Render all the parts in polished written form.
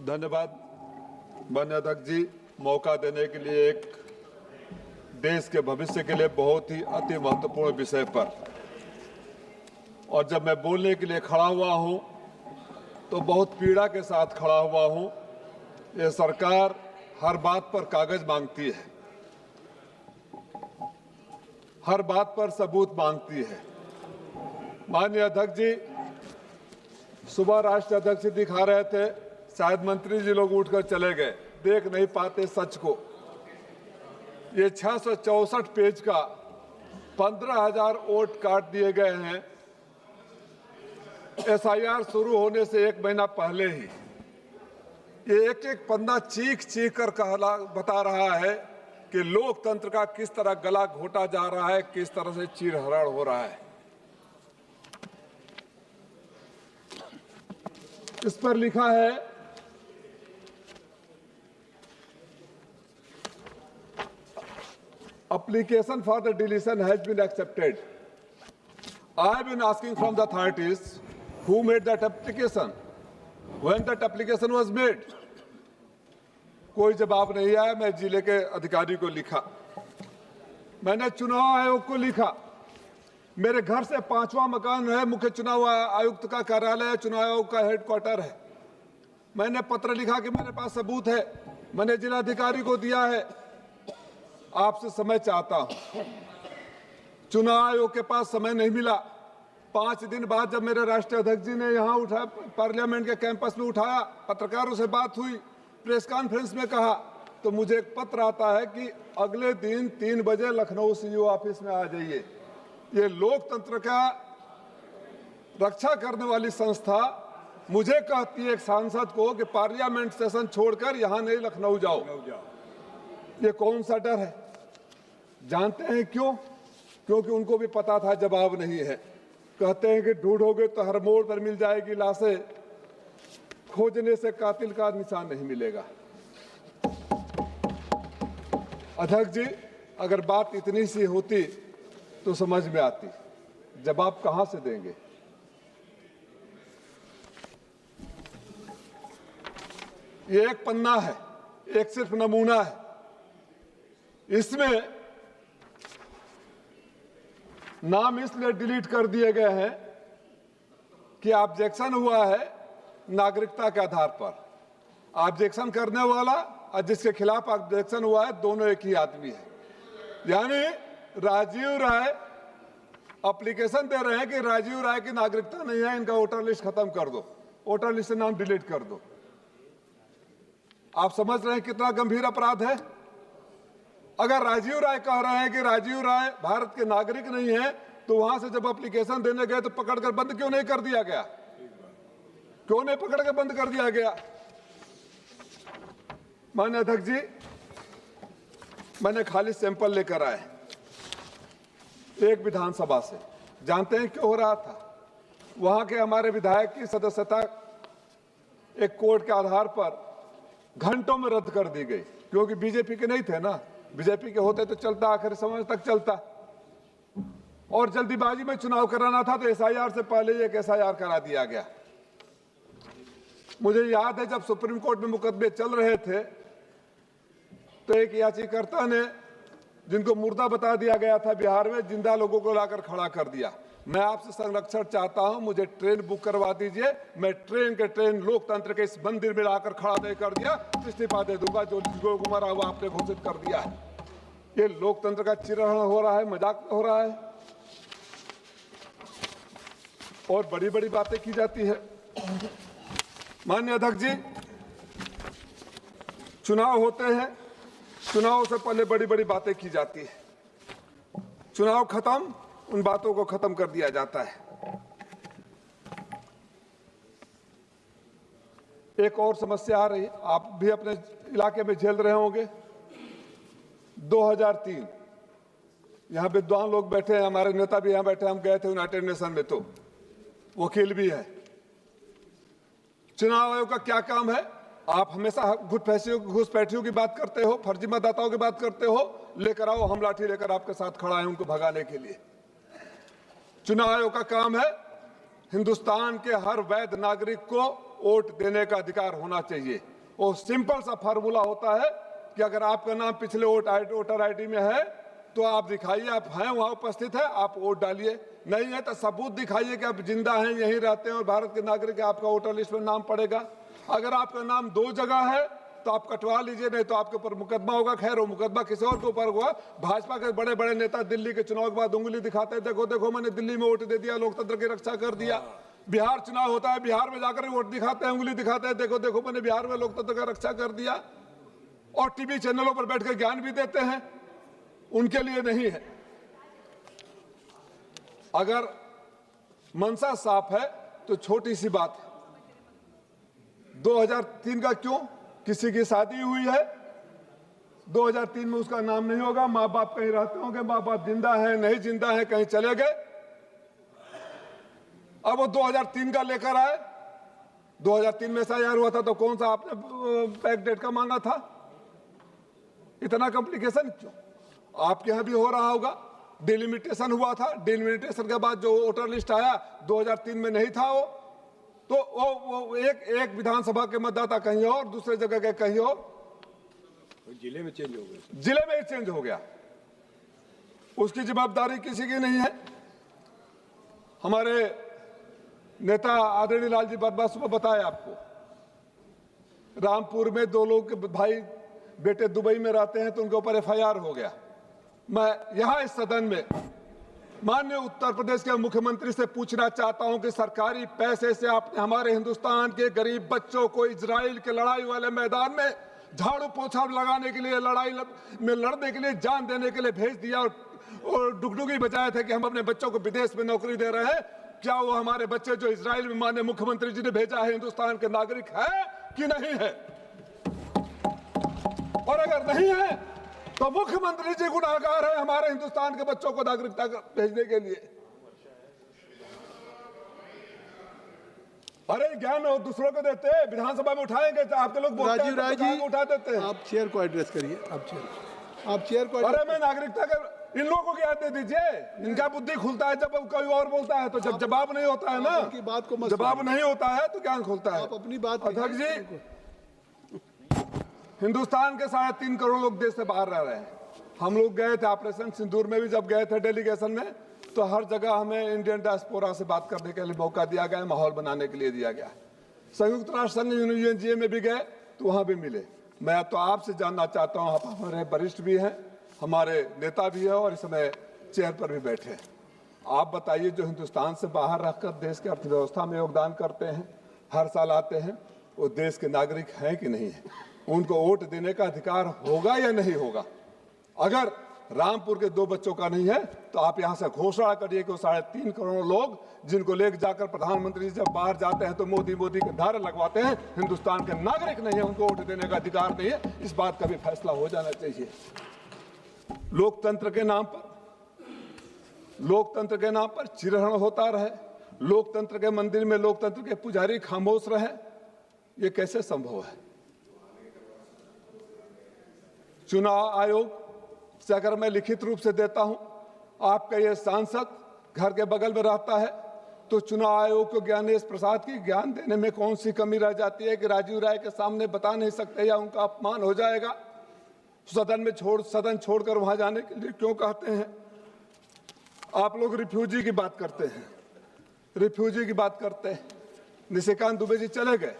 धन्यवाद माननीय अध्यक्ष जी, मौका देने के लिए एक देश के भविष्य के लिए बहुत ही अति महत्वपूर्ण विषय पर। और जब मैं बोलने के लिए खड़ा हुआ हूं तो बहुत पीड़ा के साथ खड़ा हुआ हूं। ये सरकार हर बात पर कागज मांगती है, हर बात पर सबूत मांगती है। माननीय अध्यक्ष जी, सुबह राष्ट्रीय अध्यक्ष जी दिखा रहे थे, शायद मंत्री जी लोग उठकर चले गए, देख नहीं पाते सच को। ये 664 पेज का 15,000 वोट काट दिए गए हैं एसआईआर शुरू होने से 1 महीना पहले ही। ये एक एक पन्ना चीख चीख कर बता रहा है कि लोकतंत्र का किस तरह गला घोटा जा रहा है, किस तरह से चीरहरण हो रहा है। इस पर लिखा है, application for the deletion has been accepted. I have been asking from the authorities who made that application, when that application was made. कोई जवाब नहीं आया। मैं जिले के अधिकारी को लिखा, मैंने चुनाव आयोग को लिखा। मेरे घर से 5वां मकान है, मुख्य चुनाव आयुक्त का कार्यालय है, चुनाव आयोग का हेडक्वार्टर है। मैंने पत्र लिखा कि मेरे पास सबूत है, मैंने जिलाधिकारी को दिया है। आपसे समय चाहता हूं, चुनाव आयोग के पास समय नहीं मिला। 5 दिन बाद जब मेरे राष्ट्रीय अध्यक्ष जी ने यहां उठा, पार्लियामेंट के कैंपस में उठाया, पत्रकारों से बात हुई, प्रेस कॉन्फ्रेंस में कहा, तो मुझे एक पत्र आता है कि अगले दिन 3 बजे लखनऊ सीईओ ऑफिस में आ जाइए। ये लोकतंत्र का रक्षा करने वाली संस्था मुझे कहती है, एक सांसद को, कि पार्लियामेंट सेशन छोड़कर यहां नहीं लखनऊ जाओ। ये कौन सा डर है? जानते हैं क्यों? क्योंकि उनको भी पता था जवाब नहीं है। कहते हैं कि ढूंढोगे तो हर मोड़ पर मिल जाएगी लाशें, खोजने से कातिल का निशान नहीं मिलेगा। अध्यक्ष जी, अगर बात इतनी सी होती तो समझ में आती, जवाब कहां से देंगे? ये एक पन्ना है, एक सिर्फ नमूना है। इसमें नाम इसलिए डिलीट कर दिए गए हैं कि ऑब्जेक्शन हुआ है नागरिकता के आधार पर। ऑब्जेक्शन करने वाला और जिसके खिलाफ ऑब्जेक्शन हुआ है, दोनों एक ही आदमी है। यानी राजीव राय एप्लीकेशन दे रहे हैं कि राजीव राय की नागरिकता नहीं है, इनका वोटर लिस्ट खत्म कर दो, वोटर लिस्ट से नाम डिलीट कर दो। आप समझ रहे हैं कितना गंभीर अपराध है? अगर राजीव राय कह रहे हैं कि राजीव राय भारत के नागरिक नहीं है, तो वहां से जब एप्लीकेशन देने गए तो पकड़कर बंद क्यों नहीं कर दिया गया? क्यों नहीं पकड़ के बंद कर दिया गया? माननीय अध्यक्ष जी, मैंने खाली सैंपल लेकर आए एक विधानसभा से। जानते हैं क्यों हो रहा था? वहां के हमारे विधायक की सदस्यता एक कोर्ट के आधार पर घंटों में रद्द कर दी गई, क्योंकि बीजेपी के नहीं थे ना। बीजेपी के होते तो चलता, आखिरी समय तक चलता। और जल्दीबाजी में चुनाव कराना था तो एसआईआर से पहले एक एसआईआर करा दिया गया। मुझे याद है जब सुप्रीम कोर्ट में मुकदमे चल रहे थे तो एक याचिकाकर्ता ने, जिनको मुर्दा बता दिया गया था बिहार में, जिंदा लोगों को लाकर खड़ा कर दिया। मैं आपसे संरक्षण चाहता हूं, मुझे ट्रेन बुक करवा दीजिए, मैं ट्रेन के ट्रेन लोकतंत्र के इस मंदिर में लाकर खड़ा नहीं कर दिया, इस्तीफा दे दूंगा। जो मरा हुआ आपने घोषित कर दिया है। ये लोकतंत्र का चिरहरण हो रहा है, मजाक हो रहा है, और बड़ी बड़ी बातें की जाती है। माननीय अध्यक्ष जी, चुनाव होते हैं, चुनाव से पहले बड़ी बड़ी बातें की जाती है। चुनाव खत्म, उन बातों को खत्म कर दिया जाता है। एक और समस्या आ रही, आप भी अपने इलाके में झेल रहे होंगे। 2003, यहाँ विद्वान लोग बैठे हैं, हमारे नेता भी यहाँ बैठे, हम गए थे यूनाइटेड नेशन में, तो वकील भी है। चुनाव आयोग का क्या काम है? आप हमेशा घुसपैठियों की बात करते हो, फर्जी मतदाताओं की बात करते हो, लेकर आओ, हम लाठी लेकर आपके साथ खड़ा है उनको भगाने के लिए। चुनाव आयोग का काम है हिंदुस्तान के हर वैध नागरिक को वोट देने का अधिकार होना चाहिए। वो सिंपल सा फार्मूला होता है कि अगर आपका नाम पिछले वोटर आईडी में है तो आप दिखाइए आप हैं वहां उपस्थित है, आप वोट डालिए। नहीं है तो सबूत दिखाइए कि आप जिंदा हैं, यहीं रहते हैं और भारत के नागरिक है, आपका वोटर लिस्ट में नाम पड़ेगा। अगर आपका नाम 2 जगह है तो आप कटवा लीजिए, नहीं तो आपके ऊपर मुकदमा होगा। खैर वो मुकदमा किसी और के ऊपर हुआ। भाजपा के बड़े बड़े नेता दिल्ली के चुनाव के बाद उंगली दिखाते हैं, देखो देखो मैंने दिल्ली में वोट दे दिया, लोकतंत्र की रक्षा कर दिया। बिहार चुनाव होता है, बिहार में जाकर वोट दिखाते हैं, उंगली दिखाते हैं, देखो देखो मैंने बिहार में लोकतंत्र का रक्षा कर दिया। और टीवी चैनलों पर बैठ कर ज्ञान भी देते हैं, उनके लिए नहीं है। अगर मनसा साफ है तो छोटी सी बात है, 2003 का क्यों? किसी की शादी हुई है 2003 में, उसका नाम नहीं होगा, माँ बाप कहीं रहते होंगे, माँ बाप जिंदा है नहीं जिंदा है, कहीं चले गए। अब वो 2003 का लेकर आए, 2003 में SIR हुआ था तो कौन सा आपने बैक डेट का मांगा था? इतना कॉम्प्लिकेशन क्यों? आपके यहां भी हो रहा होगा। डिलिमिटेशन हुआ था, डिलिमिटेशन के बाद जो वोटर लिस्ट आया 2003 में नहीं था वो, तो वो एक विधानसभा के मतदाता कहीं और, दूसरे जगह के कहीं और, जिले में चेंज हो गया। जिले में ही चेंज हो गया। उसकी जवाबदारी किसी की नहीं है। हमारे नेता आदरणीय लालजी वर्मा सुबह बताया आपको, रामपुर में 2 लोग के भाई बेटे दुबई में रहते हैं तो उनके ऊपर FIR हो गया। मैं यहां इस सदन में माननीय उत्तर प्रदेश के मुख्यमंत्री से पूछना चाहता हूं कि सरकारी पैसे से आपने हमारे हिंदुस्तान के गरीब बच्चों को इजराइल के लड़ाई वाले मैदान में झाड़ू पोछा लगाने के लिए, लड़ाई में लड़ने के लिए, जान देने के लिए भेज दिया और डुगडुगी बजाए थे कि हम अपने बच्चों को विदेश में नौकरी दे रहे हैं। क्या वो हमारे बच्चे जो इजराइल में माननीय मुख्यमंत्री जी ने भेजा है हिंदुस्तान के नागरिक है कि नहीं है? और अगर नहीं है तो मुख्यमंत्री जी गुनाहगार है हमारे हिंदुस्तान के बच्चों को नागरिकता भेजने के लिए। अरे ज्ञान और दूसरों को देते हैं, विधानसभा में उठाएंगे तो आपके लोग बोलते हैं, राजीव राय जी उठा देते हैं। आप चेयर को एड्रेस करिए। आप चेयर को अरे मैं नागरिकता का इन लोगों को ज्ञान दे दीजिए, इनका बुद्धि खुलता है जब कोई और बोलता है, तो जब जवाब नहीं होता है ना, की बात को जवाब नहीं होता है तो ज्ञान खुलता है। आप अपनी बात अध्यक्ष जी, हिंदुस्तान के 3.5 करोड़ लोग देश से बाहर रह रहे हैं। हम लोग गए थे ऑपरेशन सिंदूर में भी, जब गए थे डेलीगेशन में, तो हर जगह हमें इंडियन डायस्पोरा से बात करने के लिए मौका दिया गया, माहौल बनाने के लिए दिया गया। संयुक्त राष्ट्र संघ UNGA में भी गए तो वहां भी मिले। मैं तो आपसे जानना चाहता हूं, आप हमारे वरिष्ठ भी हैं, हमारे नेता भी है और इस समय चेयर पर भी बैठे हैं। आप बताइए, जो हिंदुस्तान से बाहर रहकर देश की अर्थव्यवस्था में योगदान करते हैं, हर साल आते हैं, वो देश के नागरिक हैं कि नहीं है? उनको वोट देने का अधिकार होगा या नहीं होगा? अगर रामपुर के 2 बच्चों का नहीं है तो आप यहां से घोषणा करिए कि वो 3.5 करोड़ लोग जिनको लेकर जाकर प्रधानमंत्री जब बाहर जाते हैं तो मोदी मोदी के नारे लगवाते हैं, हिंदुस्तान के नागरिक नहीं है, उनको वोट देने का अधिकार नहीं है। इस बात का भी फैसला हो जाना चाहिए। लोकतंत्र के नाम पर चिरहरण होता रहे, लोकतंत्र के मंदिर में लोकतंत्र के पुजारी खामोश रहे, ये कैसे संभव है? चुनाव आयोग से अगर मैं लिखित रूप से देता हूं, आपका ये सांसद घर के बगल में रहता है, तो चुनाव आयोग को ज्ञानेश प्रसाद की ज्ञान देने में कौन सी कमी रह जाती है कि राजीव राय के सामने बता नहीं सकते या उनका अपमान हो जाएगा? सदन छोड़कर वहां जाने के लिए क्यों कहते हैं? आप लोग रिफ्यूजी की बात करते हैं, निशिकांत दुबे जी चले गए।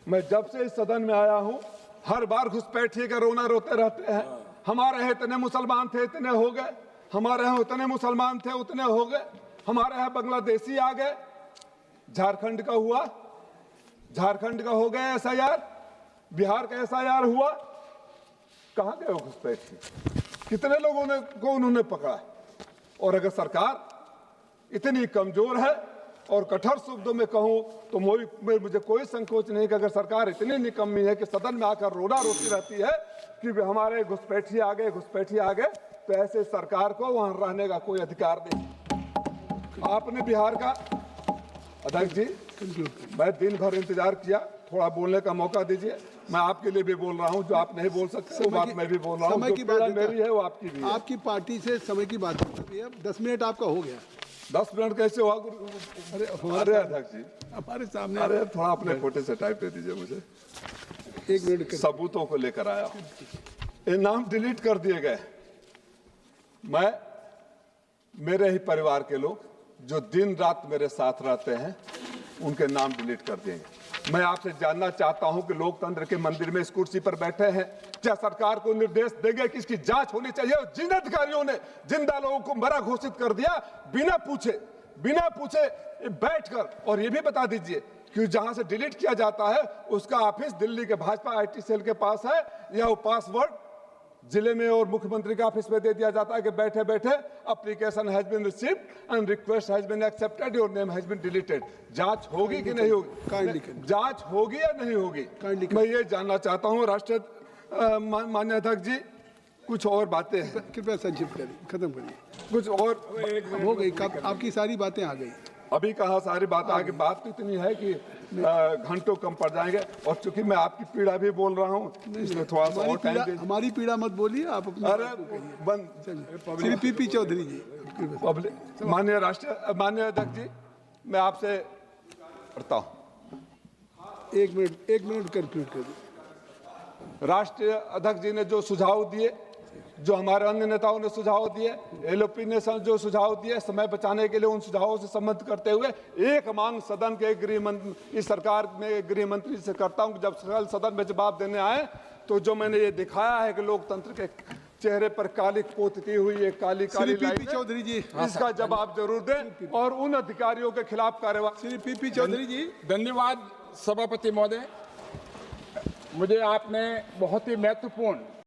मैं जब से इस सदन में आया हूं, हर बार घुसपैठिए का रोना रोते रहते हैं। हमारे यहाँ इतने मुसलमान थे, इतने हो गए, हमारे यहाँ उतने मुसलमान थे, उतने हो गए, हमारे यहाँ बांग्लादेशी आ गए। झारखंड का हो गया SIR, बिहार का SIR हुआ, कहां गए वो घुसपैठिए? कितने लोगों को उन्होंने पकड़ा? और अगर सरकार इतनी कमजोर है और कठोर शब्दों में कहूं तो मुझे कोई संकोच नहीं कि अगर सरकार इतनी निकम्मी है कि सदन में आकर रोना रोती रहती है कि हमारे घुसपैठिए आ गए, तो ऐसे सरकार को वहां रहने का कोई अधिकार नहीं। आपने बिहार का, अध्यक्ष जी मैं दिन भर इंतजार किया, थोड़ा बोलने का मौका दीजिए। मैं आपके लिए भी बोल रहा हूं, जो आप नहीं बोल सकते वो बात मैं भी बोल रहा हूं। समय की बात मेरी है वो आपकी भी है। आपकी पार्टी से समय की बात है, 10 मिनट आपका हो गया। 10 मिनट कैसे हुआ? अरे अरे अध्यक्ष जी, हमारे सामने अरे थोड़ा अपने कोटे से टाइप दे दीजिए मुझे। 1 मिनट कर सबूतों को लेकर आया हूं। ये नाम डिलीट कर दिए गए। मैं, मेरे ही परिवार के लोग जो दिन रात मेरे साथ रहते हैं, उनके नाम डिलीट कर देंगे। मैं आपसे जानना चाहता हूं कि लोकतंत्र के मंदिर में इस कुर्सी पर बैठे हैं, क्या सरकार को निर्देश देंगे कि इसकी जांच होनी चाहिए? और जिन अधिकारियों ने जिंदा लोगों को मरा घोषित कर दिया बिना पूछे बैठकर, और ये भी बता दीजिए कि जहां से डिलीट किया जाता है उसका ऑफिस दिल्ली के भाजपा IT सेल के पास है, या वो पासवर्ड जिले में और मुख्यमंत्री के ऑफिस में दे दिया जाता है कि बैठे बैठे application has been received and request has been accepted, your name has been deleted. जांच होगी कि नहीं होगी? जांच होगी या नहीं होगी? मैं ये जानना चाहता हूँ। राष्ट्रीय माननीय अध्यक्ष जी, कुछ और बातें हैं, कृपया संक्षिप्त करिए, खत्म करिए। कुछ और हो गई, आपकी सारी बातें आ गई। अभी कहा सारी बात आगे, बात तो इतनी है कि घंटों कम पड़ जाएंगे, और चूंकि मैं आपकी पीड़ा भी बोल रहा हूँ इसलिए थोड़ा सा और टाइम दीजिए। हमारी पीड़ा मत बोलिए आप अपनी। अरे बंद। श्री PP चौधरी जी। माननीय अध्यक्ष जी, मैं आपसे करता हूँ। 1 मिनट कंक्लूड करिए। राष्ट्रीय अध्यक्ष जी ने जो सुझाव दिए, जो हमारे अन्य नेताओं ने सुझाव दिए, LOP ने जो सुझाव दिए, समय बचाने के लिए उन सुझावों से संबंध करते हुए एक मांग सदन के गृह मंत्री, इस सरकार में गृह मंत्री से करता हूं कि जब सदन में जवाब देने आए तो जो मैंने ये दिखाया है कि लोकतंत्र के चेहरे पर काली पोतती हुई एक काली लाइन, चौधरी जी इसका जवाब जरूर दें और उन अधिकारियों के खिलाफ कार्रवाई। श्री PP चौधरी जी। धन्यवाद सभापति महोदय, मुझे आपने बहुत ही महत्वपूर्ण